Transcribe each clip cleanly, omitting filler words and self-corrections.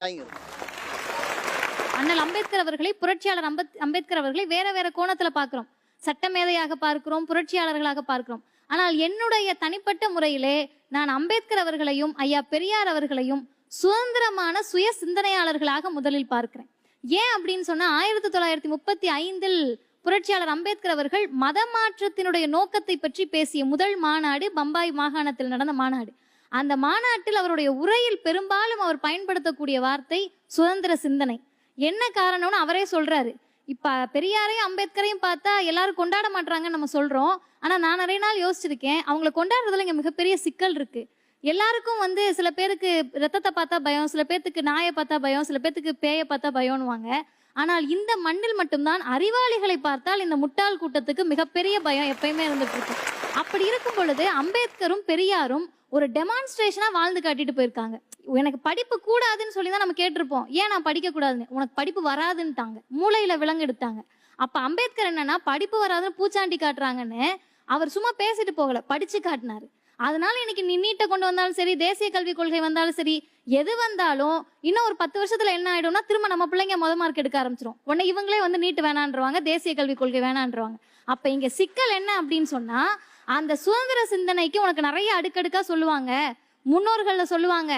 Thank you. அண்ணல் அம்பேத்கர் அவர்களை, புரட்சியாளர் அம்பேத்கர் அவர்களை வேற வேற கோணத்துல பார்க்கிறோம். சட்டமேதையாக பார்க்கிறோம், புரட்சியாளர்களாக பார்க்கிறோம். ஆனால் என்னுடைய தனிப்பட்ட முறையிலே நான் அம்பேத்கர் அவர்களையும் ஐயா பெரியார் அவர்களையும் சுதந்திரமான சுய சிந்தனையாளர்களாக முதலில் பார்க்கிறேன். ஏன் அப்படின்னு சொன்னா 1935 புரட்சியாளர் அம்பேத்கர் அவர்கள் மத மாற்றத்தினுடைய நோக்கத்தை பற்றி பேசிய முதல் மாநாடு பம்பாய் மாகாணத்தில் நடந்த மாநாடு. அந்த மாநாட்டில் அவருடைய உரையில் பெரும்பாலும் அவர் பயன்படுத்தக்கூடிய வார்த்தை சுதந்திர சிந்தனை. என்ன காரணம்னு அவரே சொல்றாரு. இப்ப பெரியாரையும் அம்பேத்கரையும் பார்த்தா எல்லாரும் கொண்டாட மாட்டாங்கன்னு நம்ம சொல்றோம். ஆனா நான் நிறைய நாள் யோசிச்சிருக்கேன், அவங்களை கொண்டாடுறதுல இங்க மிகப்பெரிய சிக்கல் இருக்கு. எல்லாருக்கும் சில பேருக்கு ரத்தத்தை பார்த்தா பயம், சில பேர்த்துக்கு நாயை பார்த்தா பயம், சில பேர்த்துக்கு பேயை பார்த்தா பயம்னுவாங்க. ஆனால் இந்த மண்ணில் மட்டும்தான் அறிவாளிகளை பார்த்தால் இந்த முட்டாள் கூட்டத்துக்கு மிகப்பெரிய பயம் எப்பயுமே இருந்துட்டு இருக்கு. அப்படி இருக்கும் பொழுது அம்பேத்கரும் பெரியாரும் ஒரு டெமான்ஸ்ட்ரேஷனா வாழ்ந்து காட்டிட்டு போயிருக்காங்க. எனக்கு படிப்பு கூடாதுன்னு சொல்லி தான் நம்ம கேட்டிருப்போம், ஏன் நான் படிக்க கூடாதுன்னு. உனக்கு படிப்பு வராதுன்னுட்டாங்க, மூளையில விலங்கு எடுத்தாங்க. அப்ப அம்பேத்கர் என்னன்னா படிப்பு வராதுன்னு பூச்சாண்டி காட்டுறாங்கன்னு அவர் சும்மா பேசிட்டு போகல, படிச்சு காட்டினாரு. அதனால இன்னைக்கு நீ நீட்டை கொண்டு வந்தாலும் சரி, தேசிய கல்விக் கொள்கை வந்தாலும் சரி, எது வந்தாலும் இன்னும் ஒரு 10 வருஷத்துல என்ன ஆயிடும்னா திரும்ப நம்ம பிள்ளைங்க மார்க் எடுக்க ஆரம்பிச்சிரும். உடனே இவங்களே நீட்டு வேணான்றவாங்க, தேசிய கல்விக் கொள்கை வேணான்றவாங்க. அப்ப இங்க சிக்கல் என்ன அப்படின்னு சொன்னா, அந்த சுதந்திர சிந்தனைக்கு உனக்கு நிறைய அடுக்கடுக்கா சொல்லுவாங்க. முன்னோர்கள்ல சொல்லுவாங்க,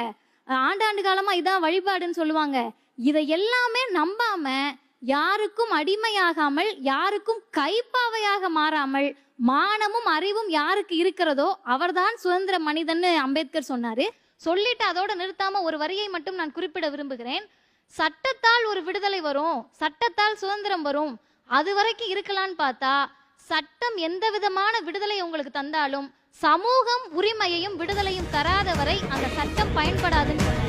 ஆண்டாண்டு காலமா இதான் வழிபாடுன்னு சொல்லுவாங்க. இதை எல்லாமே நம்பாம, யாருக்கும் அடிமையாகாமல், யாருக்கும் கைப்பாவையாக மாறாமல், மானமும் அறிவும் யாருக்கு இருக்கிறதோ அவர்தான் சுதந்திர மனிதன்னு அம்பேத்கர் சொன்னாரு. சொல்லிட்டு அதோட நிறுத்தாம ஒரு வரியை மட்டும் நான் குறிப்பிட விரும்புகிறேன். சட்டத்தால் ஒரு விடுதலை வரும், சட்டத்தால் சுதந்திரம் வரும், அது வரைக்கும் இருக்கலான்னு பார்த்தா சட்டம் எந்த விதமான விடுதலை உங்களுக்கு தந்தாலும் சமூகம் உரிமையையும் விடுதலையும் தராத வரை அந்த சட்டம் பயன்படாதுன்னு சொன்னார்.